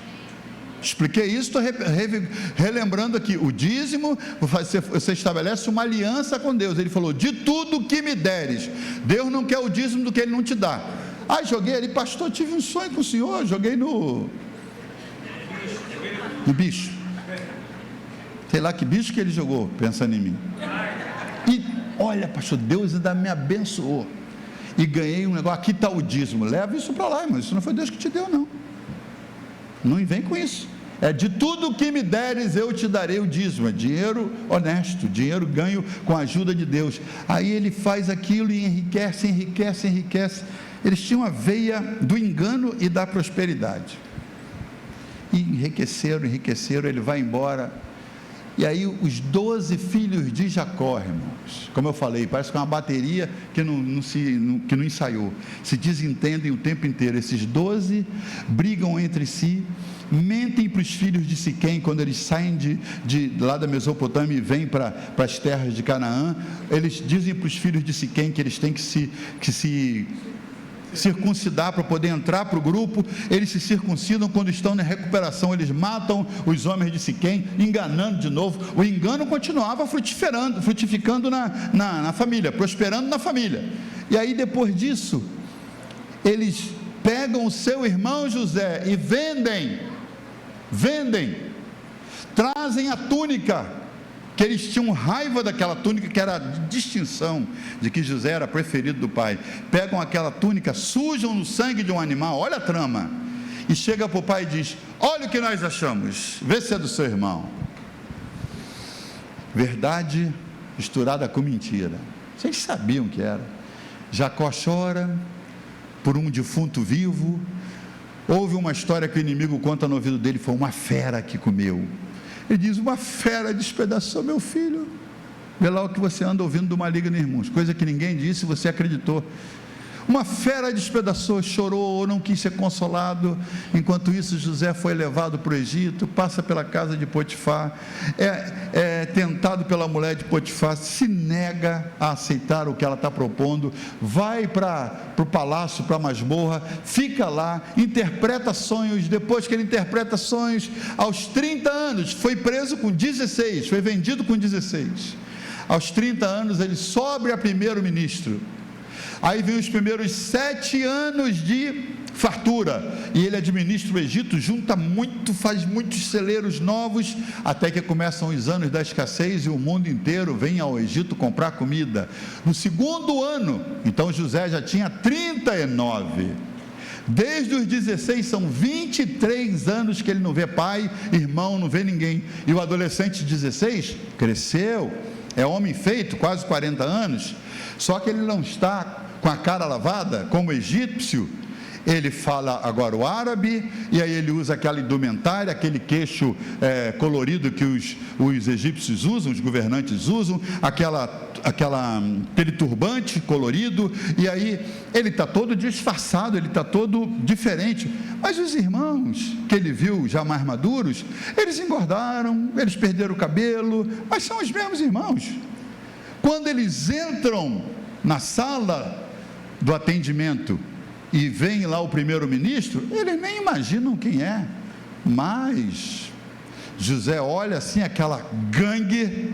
Expliquei isso, estou relembrando aqui. O dízimo, você estabelece uma aliança com Deus. Ele falou: de tudo que me deres. Deus não quer o dízimo do que Ele não te dá. Joguei ali: pastor, tive um sonho com o senhor, joguei no bicho. sei lá que bicho que ele jogou, pensando em mim. E olha, pastor, Deus ainda me abençoou. E ganhei um negócio, aqui está o dízimo. Leva isso para lá, irmão. Isso não foi Deus que te deu, não. Não vem com isso. É de tudo que me deres, eu te darei o dízimo. É dinheiro honesto, dinheiro ganho com a ajuda de Deus. Aí ele faz aquilo e enriquece, enriquece, enriquece. Eles tinham a veia do engano e da prosperidade. E enriqueceram, enriqueceram, ele vai embora. E aí os 12 filhos de Jacó, irmãos, como eu falei, parece que é uma bateria que não ensaiou, se desentendem o tempo inteiro. Esses 12 brigam entre si, mentem para os filhos de Siquém, quando eles saem de lá da Mesopotâmia e vêm para as terras de Canaã. Eles dizem para os filhos de Siquém que eles têm que se circuncidar para poder entrar para o grupo. Eles se circuncidam. Quando estão na recuperação, eles matam os homens de Siquém, enganando de novo. O engano continuava frutificando na família, prosperando na família. E aí depois disso, eles pegam o seu irmão José e vendem, trazem a túnica, que eles tinham raiva daquela túnica, que era a distinção de que José era preferido do pai. Pegam aquela túnica, sujam no sangue de um animal, olha a trama, e chega para o pai e diz: olha o que nós achamos, vê se é do seu irmão. Verdade misturada com mentira. Vocês sabiam que era. Jacó chora por um defunto vivo. Houve uma história que o inimigo conta no ouvido dele, foi uma fera que comeu. Ele diz: uma fera despedaçou meu filho. Vê lá o que você anda ouvindo do maligno, irmãos, coisa que ninguém disse, você acreditou. Uma fera despedaçou, chorou, não quis ser consolado. Enquanto isso, José foi levado para o Egito, passa pela casa de Potifar, é tentado pela mulher de Potifar, se nega a aceitar o que ela está propondo, vai para o palácio, para a masmorra, fica lá, interpreta sonhos. Depois que ele interpreta sonhos, aos 30 anos, foi preso com 16, foi vendido com 16. Aos 30 anos, ele sobe a primeiro-ministro. Aí vem os primeiros 7 anos de fartura, e ele administra o Egito, junta muito, faz muitos celeiros novos, até que começam os anos da escassez, e o mundo inteiro vem ao Egito comprar comida. No segundo ano, então José já tinha 39, desde os 16, são 23 anos que ele não vê pai, irmão, não vê ninguém. E o adolescente de 16, cresceu, é homem feito, quase 40 anos, só que ele não está com a cara lavada, como egípcio. Ele fala agora o árabe, e aí ele usa aquela indumentária, aquele queixo colorido que os egípcios usam, os governantes usam, aquele turbante colorido, e aí ele está todo disfarçado, ele está todo diferente. Mas os irmãos que ele viu já mais maduros, eles engordaram, eles perderam o cabelo, mas são os mesmos irmãos. Quando eles entram na sala do atendimento e vem lá o primeiro-ministro, eles nem imaginam quem é, mas José olha assim aquela gangue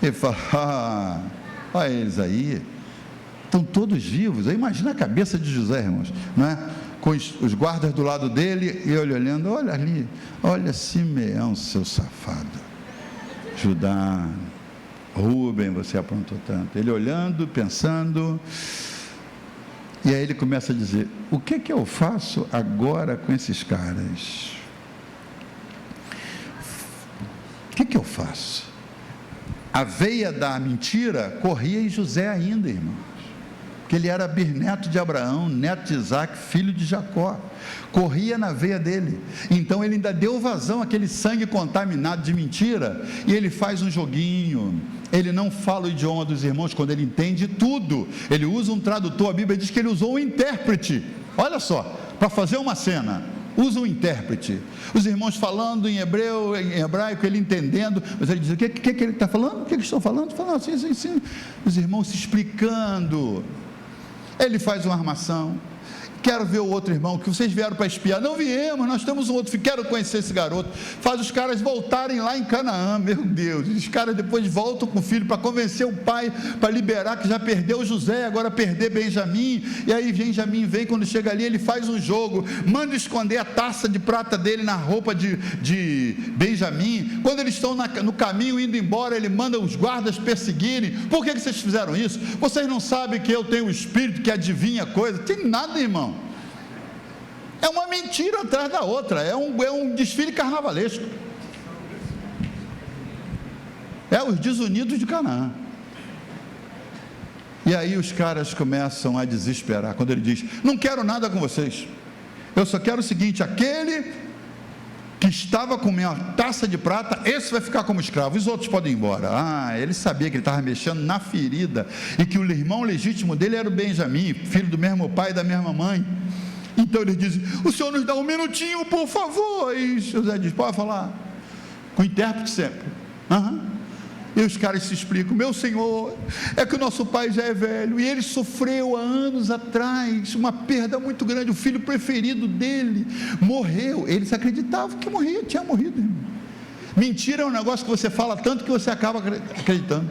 e fala: olha eles aí, estão todos vivos. Aí imagina a cabeça de José, irmãos, não é? Com os guardas do lado dele, e ele olhando: olha ali, olha Simeão, seu safado, Judá, Rubem, você aprontou tanto. Ele olhando, pensando, e aí ele começa a dizer: o que eu faço agora com esses caras? O que eu faço? A veia da mentira corria em José ainda, irmãos, porque ele era bisneto de Abraão, neto de Isaac, filho de Jacó, corria na veia dele. Então ele ainda deu vazão àquele sangue contaminado de mentira, e ele faz um joguinho. Ele não fala o idioma dos irmãos quando ele entende tudo. Ele usa um tradutor. A Bíblia diz que ele usou um intérprete, olha só, para fazer uma cena. Usa um intérprete, os irmãos falando em hebreu, em hebraico, ele entendendo, mas ele diz: o que ele está falando? O que eles estão falando? Falando assim, sim. Os irmãos se explicando. Ele faz uma armação, quero ver o outro irmão, que vocês vieram para espiar. Não viemos, nós temos um outro filho, quero conhecer esse garoto. Faz os caras voltarem lá em Canaã, meu Deus, os caras depois voltam com o filho para convencer o pai, para liberar, que já perdeu José, agora perder Benjamim, e aí Benjamim vem, quando chega ali, ele faz um jogo, manda esconder a taça de prata dele na roupa de Benjamim. Quando eles estão no caminho, indo embora, ele manda os guardas perseguirem. Por que vocês fizeram isso? Vocês não sabem que eu tenho um espírito que adivinha coisa? Tem nada, irmão. É uma mentira atrás da outra, é um desfile carnavalesco. É os desunidos de Canaã. E aí os caras começam a desesperar, quando ele diz: não quero nada com vocês, eu só quero o seguinte, aquele que estava com minha taça de prata, esse vai ficar como escravo, os outros podem ir embora. Ele sabia que ele estava mexendo na ferida, e que o irmão legítimo dele era o Benjamim, filho do mesmo pai e da mesma mãe. Então ele diz: o senhor nos dá um minutinho, por favor. E José diz: pode falar, com o intérprete sempre. E os caras se explicam: meu senhor, é que o nosso pai já é velho, e ele sofreu há anos atrás uma perda muito grande, o filho preferido dele morreu. Eles acreditavam que tinha morrido, irmão. Mentira é um negócio que você fala tanto que você acaba acreditando.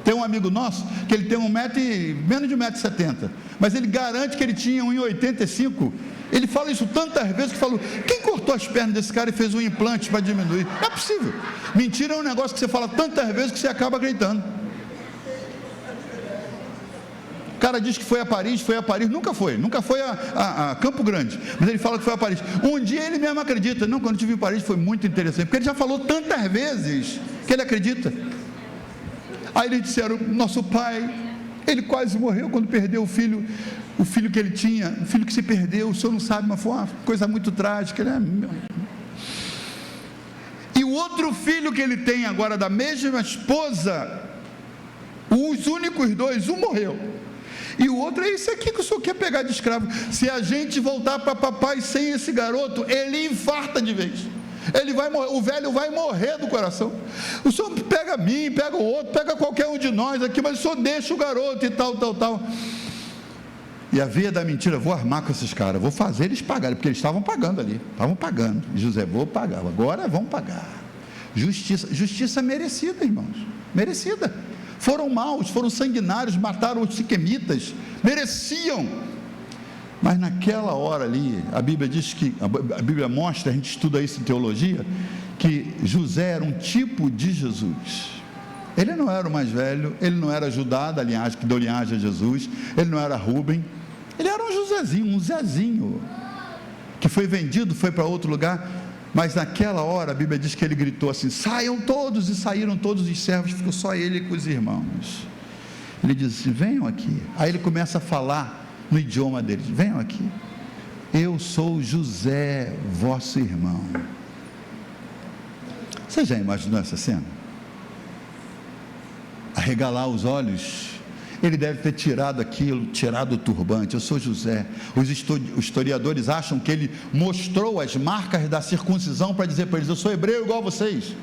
Tem um amigo nosso que ele tem menos de 1,70 m, mas ele garante que ele tinha 1,85 m. Ele fala isso tantas vezes que falou: quem cortou as pernas desse cara e fez um implante para diminuir? Não é possível. Mentira é um negócio que você fala tantas vezes que você acaba acreditando. O cara diz que foi a Paris, nunca foi a Campo Grande, mas ele fala que foi a Paris. Um dia ele mesmo acredita. Não, quando eu estive em Paris foi muito interessante, porque ele já falou tantas vezes que ele acredita. Aí eles disseram: nosso pai, ele quase morreu quando perdeu o filho que ele tinha, o filho que se perdeu, o senhor não sabe, mas foi uma coisa muito trágica, né? E o outro filho que ele tem agora, da mesma esposa, os únicos dois, um morreu, e o outro é esse aqui que o senhor quer pegar de escravo. Se a gente voltar para papai sem esse garoto, ele infarta de vez. Ele vai morrer, o velho vai morrer do coração. O senhor pega mim, pega o outro, pega qualquer um de nós aqui, mas o senhor deixa o garoto e tal. E a veia da mentira: vou armar com esses caras, vou fazer eles pagarem, porque eles estavam pagando ali, E José: vou pagar, agora vão pagar. Justiça merecida, irmãos, merecida. Foram maus, foram sanguinários, mataram os siquemitas, mereciam. Mas naquela hora ali, a Bíblia diz que, a Bíblia mostra, a gente estuda isso em teologia, que José era um tipo de Jesus. Ele não era o mais velho, ele não era Judá, que deu linhagem a Jesus, ele não era Rubem, ele era um Josézinho, um Zezinho, que foi vendido, foi para outro lugar. Mas naquela hora a Bíblia diz que ele gritou assim: saiam todos, e saíram todos os servos, ficou só ele com os irmãos. Ele diz assim: venham aqui. Aí ele começa a falar no idioma deles: venham aqui, eu sou José, vosso irmão. Você já imaginou essa cena? Arregalar os olhos, ele deve ter tirado o turbante: eu sou José. Os historiadores acham que ele mostrou as marcas da circuncisão para dizer para eles: eu sou hebreu igual a vocês.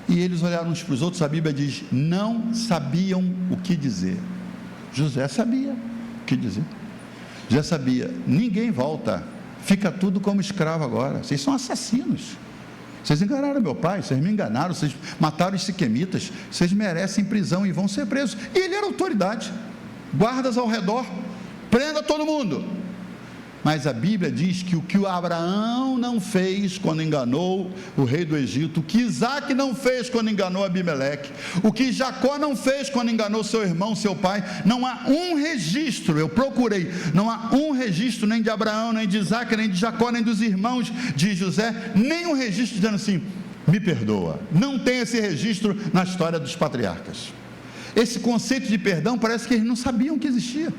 E eles olharam uns para os outros, a Bíblia diz: não sabiam o que dizer. José sabia o que dizer. José sabia: ninguém volta, fica tudo como escravo agora, vocês são assassinos, vocês enganaram meu pai, vocês me enganaram, vocês mataram os siquemitas, vocês merecem prisão e vão ser presos. E ele era autoridade, guardas ao redor, prenda todo mundo. Mas a Bíblia diz que o que Abraão não fez quando enganou o rei do Egito, o que Isaac não fez quando enganou Abimeleque, o que Jacó não fez quando enganou seu irmão, seu pai, não há um registro, eu procurei, não há um registro nem de Abraão, nem de Isaac, nem de Jacó, nem dos irmãos de José, nem um registro dizendo assim: me perdoa. Não tem esse registro na história dos patriarcas. Esse conceito de perdão parece que eles não sabiam que existia.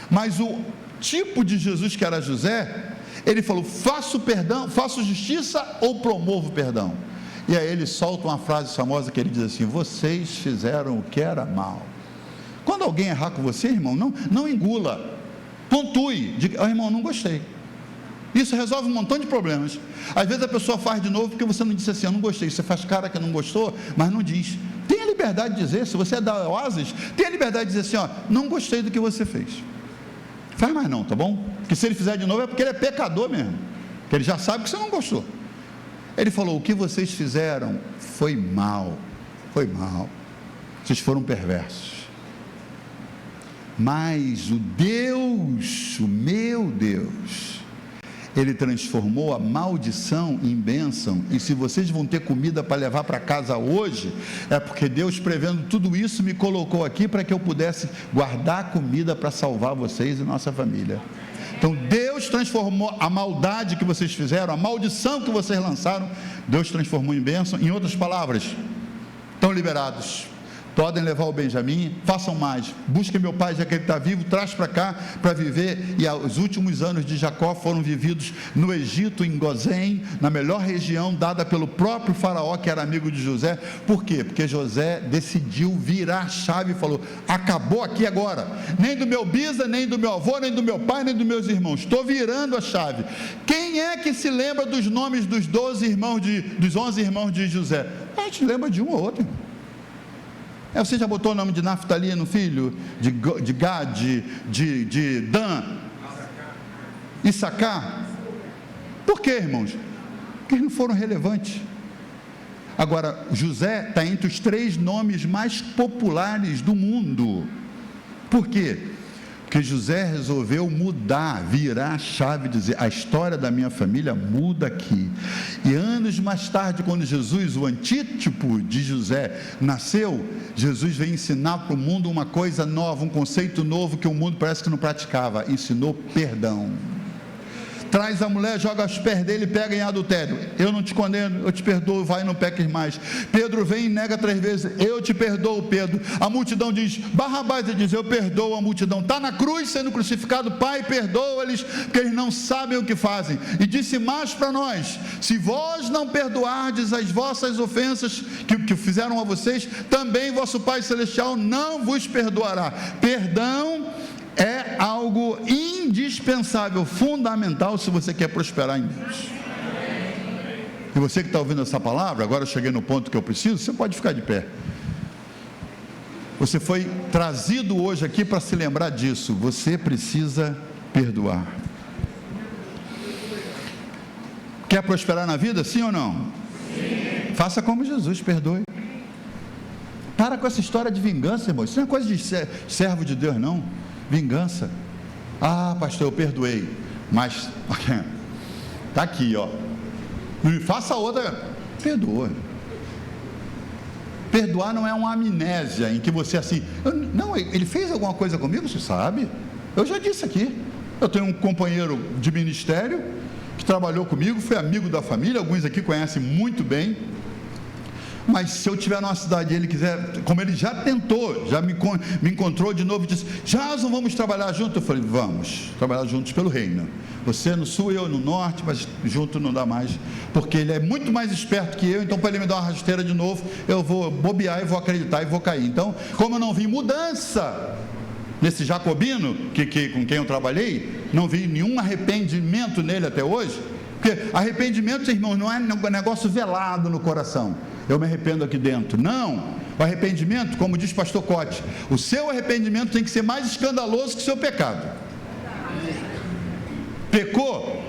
Mas o tipo de Jesus que era José, ele falou: faço perdão, faço justiça ou promovo perdão? E aí ele solta uma frase famosa que ele diz assim: vocês fizeram o que era mal. Quando alguém errar com você, irmão, não engula, pontue, diga: oh, irmão, não gostei. Isso resolve um montão de problemas. Às vezes a pessoa faz de novo porque você não disse assim: eu não gostei. Você faz cara que não gostou, mas não diz. Tem a liberdade de dizer, se você é da Oasis, tem a liberdade de dizer assim: ó, não gostei do que você fez. Faz mais não, tá bom? Porque se ele fizer de novo é porque ele é pecador mesmo, que ele já sabe que você não gostou. Ele falou: o que vocês fizeram foi mal, vocês foram perversos, mas o meu Deus, Ele transformou a maldição em bênção. E se vocês vão ter comida para levar para casa hoje, é porque Deus, prevendo tudo isso, me colocou aqui para que eu pudesse guardar comida para salvar vocês e nossa família. Então Deus transformou a maldade que vocês fizeram, a maldição que vocês lançaram, Deus transformou em bênção. Em outras palavras, estão liberados, podem levar o Benjamim, façam mais, busquem meu pai, já que ele está vivo, traz para cá para viver. E os últimos anos de Jacó foram vividos no Egito, em Gozém, na melhor região dada pelo próprio faraó, que era amigo de José. Por quê? Porque José decidiu virar a chave e falou: acabou aqui agora, nem do meu bisa, nem do meu avô, nem do meu pai, nem dos meus irmãos, estou virando a chave. Quem é que se lembra dos nomes dos 11 irmãos de José? A gente lembra de um ou outro. Você já botou o nome de Naftali no filho? De Gad, de Dan? Issacar? Por quê, irmãos? Porque eles não foram relevantes. Agora, José está entre os 3 nomes mais populares do mundo. Por quê? Porque José resolveu mudar, virar a chave, dizer: a história da minha família muda aqui. E anos mais tarde, quando Jesus, o antítipo de José, nasceu, Jesus veio ensinar para o mundo uma coisa nova, um conceito novo que o mundo parece que não praticava. Ensinou perdão. Traz a mulher, joga aos pés dele e pega em adultério. Eu não te condeno, eu te perdoo, vai e não peques mais. Pedro vem e nega 3 vezes. Eu te perdoo, Pedro. A multidão diz: Barrabás, ele diz: eu perdoo a multidão. Está na cruz sendo crucificado. Pai, perdoa-lhes, porque eles não sabem o que fazem. E disse mais para nós: se vós não perdoardes as vossas ofensas que fizeram a vocês, também vosso Pai Celestial não vos perdoará. Perdão é algo indispensável, fundamental, se você quer prosperar em Deus. E você que está ouvindo essa palavra, agora eu cheguei no ponto que eu preciso, você pode ficar de pé. Você foi trazido hoje aqui para se lembrar disso. Você precisa perdoar. Quer prosperar na vida, sim ou não? Sim. Faça como Jesus, perdoe. Para com essa história de vingança, irmão. Isso não é coisa de servo de Deus, não. Vingança. Ah, pastor, eu perdoei, mas está aqui, ó. Faça outra. Perdoa. Perdoar não é uma amnésia em que você assim, não, ele fez alguma coisa comigo, você sabe? Eu já disse aqui. Eu tenho um companheiro de ministério que trabalhou comigo, foi amigo da família, alguns aqui conhecem muito bem. Mas se eu estiver numa cidade e ele quiser, como ele já tentou, já me encontrou de novo e disse: já não vamos trabalhar juntos? Eu falei: vamos trabalhar juntos pelo reino. Você no sul e eu no norte, mas junto não dá mais, porque ele é muito mais esperto que eu. Então, para ele me dar uma rasteira de novo, eu vou bobear e vou acreditar e vou cair. Então, como eu não vi mudança nesse jacobino com quem eu trabalhei, não vi nenhum arrependimento nele até hoje. Porque arrependimento, irmão, não é um negócio velado no coração. Eu me arrependo aqui dentro. Não. O arrependimento, como diz pastor Cote, o seu arrependimento tem que ser mais escandaloso que o seu pecado. Pecou,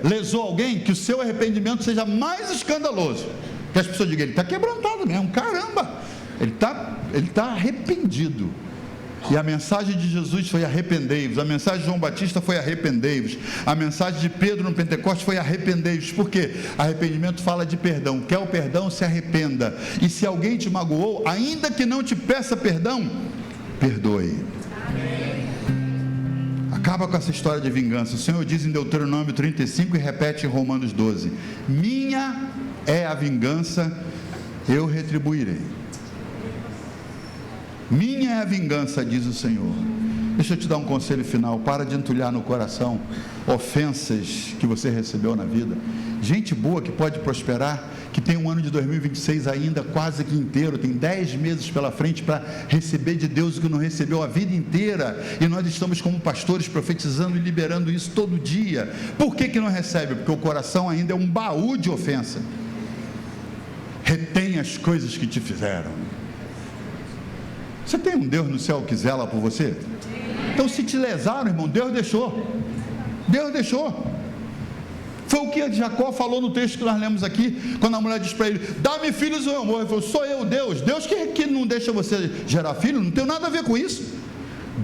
lesou alguém, que o seu arrependimento seja mais escandaloso. Que as pessoas digam: ele está quebrantado mesmo, caramba, ele está arrependido. E a mensagem de Jesus foi: arrependei-vos. A mensagem de João Batista foi: arrependei-vos. A mensagem de Pedro no Pentecostes foi: arrependei-vos. Por quê? Arrependimento fala de perdão. Quer o perdão? Se arrependa. E se alguém te magoou, ainda que não te peça perdão, perdoe. Amém. Acaba com essa história de vingança. O Senhor diz em Deuteronômio 35 e repete em Romanos 12: minha é a vingança, eu retribuirei. Minha é a vingança, diz o Senhor. Deixa eu te dar um conselho final: para de entulhar no coração ofensas que você recebeu na vida. Gente boa que pode prosperar, que tem um ano de 2026 ainda quase que inteiro, tem 10 meses pela frente para receber de Deus o que não recebeu a vida inteira, e nós estamos como pastores profetizando e liberando isso todo dia. Por que não recebe? Porque o coração ainda é um baú de ofensa. Retém as coisas que te fizeram. Você tem um Deus no céu que zela por você? Então, se te lesaram, irmão, Deus deixou. Deus deixou. Foi o que Jacó falou no texto que nós lemos aqui, quando a mulher disse para ele: dá-me filhos ou eu morro. Ele falou: sou eu, Deus. Deus que não deixa você gerar filho, não tem nada a ver com isso.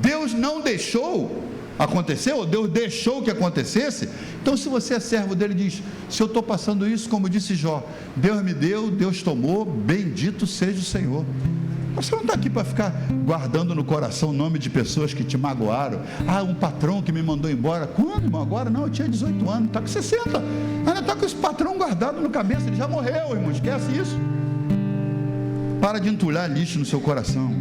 Deus não deixou acontecer, ou Deus deixou que acontecesse. Então, se você é servo dele, diz: se eu estou passando isso, como disse Jó, Deus me deu, Deus tomou, bendito seja o Senhor. Você não está aqui para ficar guardando no coração o nome de pessoas que te magoaram. Um patrão que me mandou embora. Quando, irmão? Agora não, eu tinha 18 anos, está com 60. Ainda está com esse patrão guardado no cabeça, ele já morreu, irmão, esquece isso. Para de entulhar lixo no seu coração.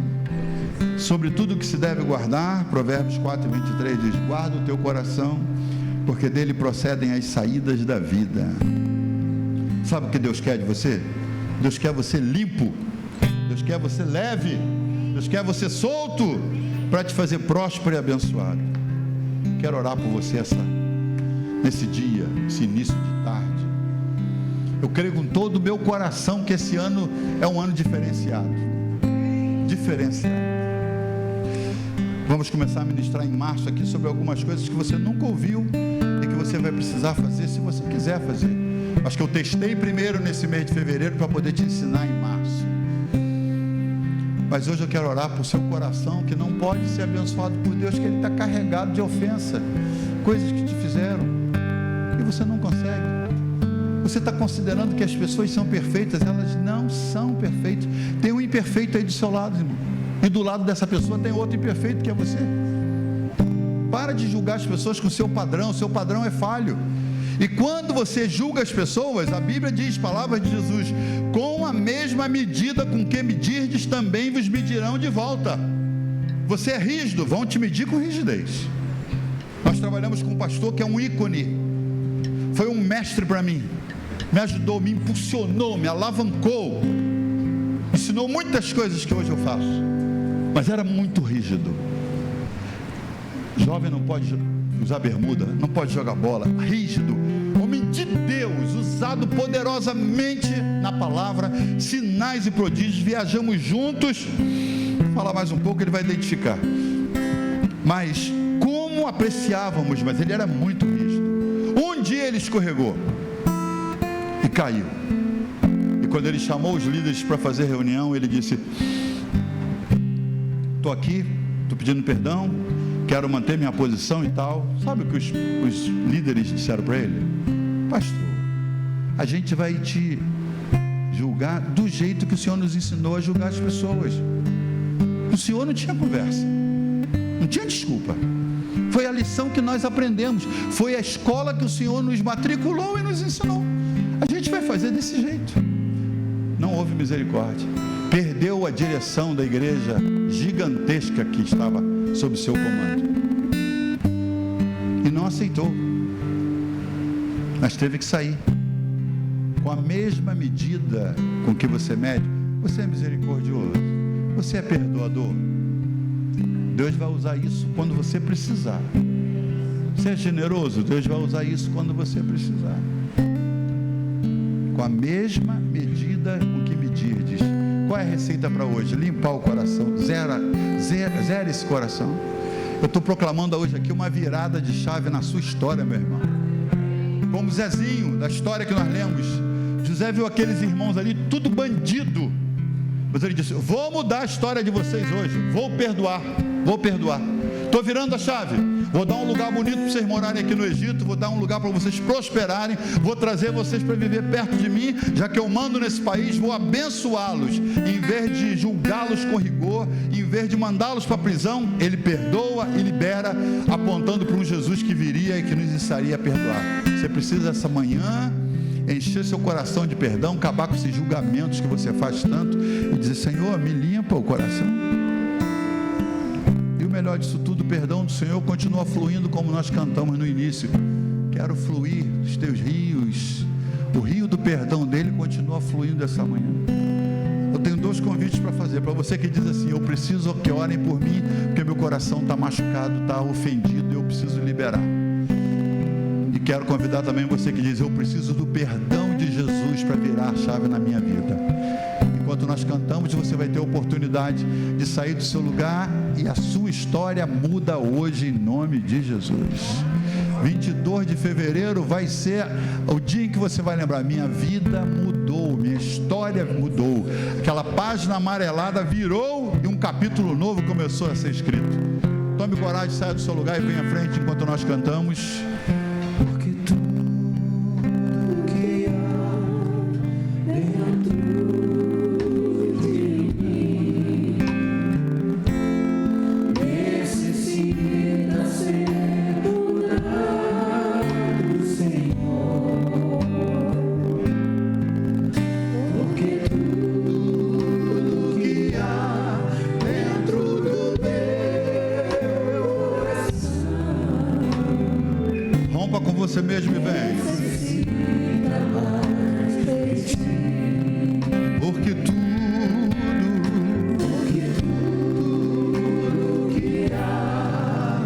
Sobre tudo que se deve guardar, Provérbios 4:23 diz: guarda o teu coração, porque dele procedem as saídas da vida. Sabe o que Deus quer de você? Deus quer você limpo. Deus quer você leve, Deus quer você solto, para te fazer próspero e abençoado. Quero orar por você nesse dia, esse início de tarde. Eu creio com todo o meu coração que esse ano é um ano diferenciado. Vamos começar a ministrar em março aqui sobre algumas coisas que você nunca ouviu e que você vai precisar fazer se você quiser fazer. Acho que eu testei primeiro nesse mês de fevereiro para poder te ensinar em março. Mas hoje eu quero orar por seu coração, que não pode ser abençoado por Deus, que ele está carregado de ofensa, coisas que te fizeram, e você não consegue. Você está considerando que as pessoas são perfeitas, elas não são perfeitas. Tem um imperfeito aí do seu lado, irmão, e do lado dessa pessoa tem outro imperfeito que é você. Para de julgar as pessoas com o seu padrão é falho. E quando você julga as pessoas, a Bíblia diz, palavras de Jesus: com a mesma medida com que medirdes, também vos medirão de volta. Você é rígido, vão te medir com rigidez. Nós trabalhamos com um pastor que é um ícone, foi um mestre para mim, me ajudou, me impulsionou, me alavancou, ensinou muitas coisas que hoje eu faço, mas era muito rígido. Jovem não pode usar bermuda, não pode jogar bola, rígido, homem de Deus, usado poderosamente na palavra, sinais e prodígios. Viajamos juntos, vou falar mais um pouco, ele vai identificar, mas como apreciávamos, mas ele era muito rígido. Um dia ele escorregou e caiu, e quando ele chamou os líderes para fazer reunião, ele disse: estou aqui, estou pedindo perdão, quero manter minha posição e tal. Sabe o que os líderes disseram para ele? Pastor, a gente vai te julgar do jeito que o Senhor nos ensinou a julgar as pessoas. O Senhor não tinha conversa, não tinha desculpa. Foi a lição que nós aprendemos, foi a escola que o Senhor nos matriculou e nos ensinou. A gente vai fazer desse jeito. Não houve misericórdia, perdeu a direção da igreja gigantesca que estava sob seu comando, e não aceitou, mas teve que sair. Com a mesma medida com que você mede, você é misericordioso, você é perdoador, Deus vai usar isso quando você precisar. Você é generoso, Deus vai usar isso quando você precisar. Com a mesma medida com que medirdes. Qual é a receita para hoje? Limpar o coração. Zera esse coração. Eu estou proclamando hoje aqui uma virada de chave na sua história, meu irmão. Como Zezinho, da história que nós lemos, José viu aqueles irmãos ali, tudo bandido, mas ele disse: vou mudar a história de vocês hoje, vou perdoar, estou virando a chave, vou dar um lugar bonito para vocês morarem aqui no Egito, vou dar um lugar para vocês prosperarem, vou trazer vocês para viver perto de mim, já que eu mando nesse país, vou abençoá-los, em vez de julgá-los com rigor, em vez de mandá-los para a prisão, ele perdoa e libera, apontando para um Jesus que viria e que nos ensinaria a perdoar. Você precisa essa manhã encher seu coração de perdão, acabar com esses julgamentos que você faz tanto e dizer: Senhor, me limpa o coração. E o melhor disso tudo, o perdão do Senhor continua fluindo, como nós cantamos no início. Quero fluir os teus rios. O rio do perdão dele continua fluindo essa manhã. Eu tenho 2 convites para fazer, para você que diz assim: eu preciso que orem por mim, porque meu coração está machucado, está ofendido, eu preciso liberar. E quero convidar também você que diz: eu preciso do perdão de Jesus para virar a chave na minha vida. Enquanto enquanto nós cantamos, você vai ter a oportunidade de sair do seu lugar e a sua história muda hoje, em nome de Jesus. 22 de fevereiro vai ser o dia em que você vai lembrar: minha vida mudou, minha história mudou, aquela página amarelada virou e um capítulo novo começou a ser escrito. Tome coragem, saia do seu lugar e venha à frente enquanto nós cantamos. Porque tudo que há dentro de mim necessita ser mudado, Senhor. Porque tudo que há dentro do meu coração Rompa com você mesmo e vem. Porque tudo que há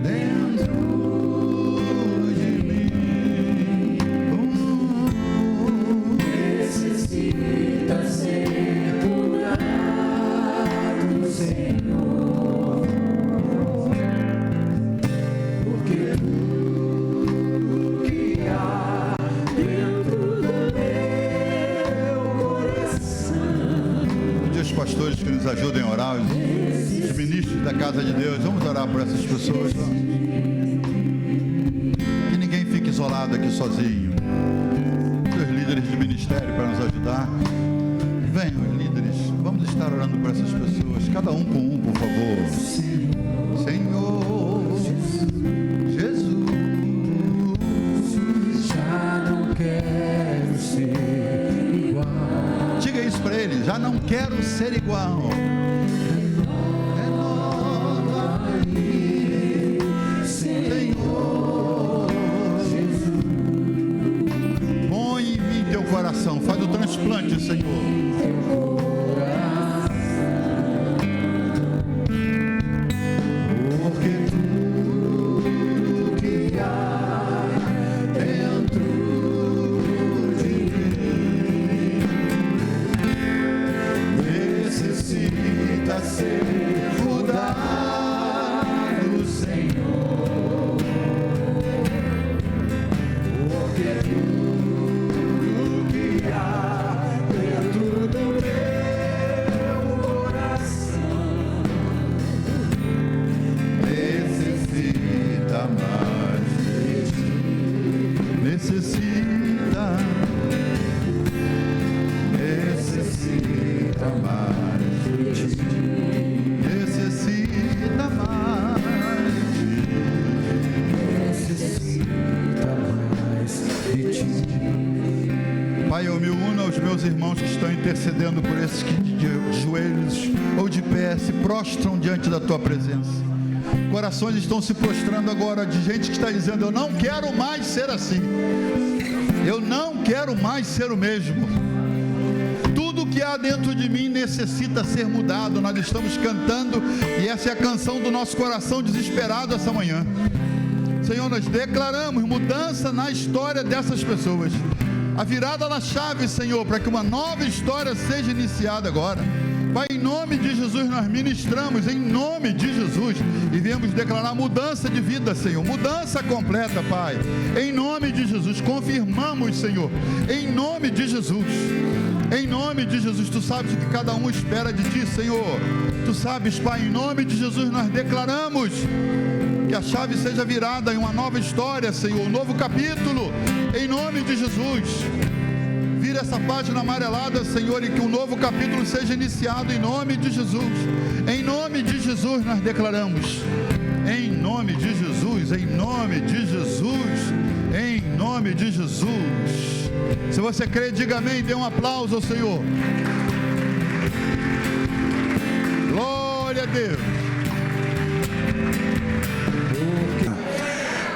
dentro de mim necessita ser mudado, Senhor. Porque tudo que há dentro do meu coração Pedir aos pastores que nos ajudem a orar, os ministros da casa de Deus. Vamos orar por essas pessoas. Vamos. Que ninguém fique isolado aqui sozinho. Os líderes de ministério para nos ajudar. Venham, líderes. Vamos estar orando por essas pessoas. Cada um com um, por favor. Senhor Jesus, já não quero ser igual. diga isso para ele: já não quero ser igual. Renova-me, Senhor Jesus. Põe em mim teu coração, faz o transplante, Senhor. Porque tudo que há dentro de mim necessita ser mudado, Senhor. Porque tudo que há dentro do meu coração Necessita mais de ti. Necessita mais de ti. Necessita mais de ti. Pai, eu me uno aos meus irmãos que estão intercedendo por esses que de joelhos ou de pé se prostram diante da tua presença. Corações estão se prostrando agora de gente que está dizendo: eu não quero mais ser assim. Eu não quero mais ser o mesmo. Tudo que há dentro de mim necessita ser mudado. Nós estamos cantando e essa é a canção do nosso coração desesperado essa manhã. Senhor, nós declaramos mudança na história dessas pessoas. A virada na chave, Senhor, para que uma nova história seja iniciada agora. Pai, em nome de Jesus nós ministramos, em nome de Jesus, e viemos declarar mudança de vida, Senhor, mudança completa, Pai, em nome de Jesus. Confirmamos, Senhor, em nome de Jesus. Em nome de Jesus, Tu sabes o que cada um espera de Ti, Senhor. Tu sabes, Pai, em nome de Jesus nós declaramos que a chave seja virada em uma nova história, Senhor, um novo capítulo, em nome de Jesus. Vira essa página amarelada, Senhor, e que um novo capítulo seja iniciado em nome de Jesus. Em nome de Jesus nós declaramos. Em nome de Jesus, em nome de Jesus, em nome de Jesus. Se você crê, diga amém, dê um aplauso ao Senhor. Glória a Deus.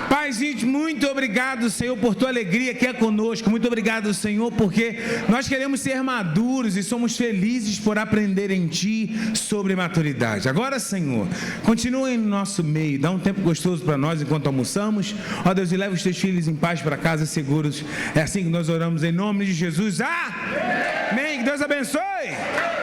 Paz gente, muito obrigado, Senhor, por tua alegria que é conosco. Muito obrigado, Senhor, porque nós queremos ser maduros e somos felizes por aprender em Ti sobre maturidade. Agora, Senhor, continua em nosso meio, dá um tempo gostoso para nós enquanto almoçamos. Ó Deus, e leva os teus filhos em paz para casa seguros. É assim que nós oramos em nome de Jesus. Amém. Que Deus abençoe.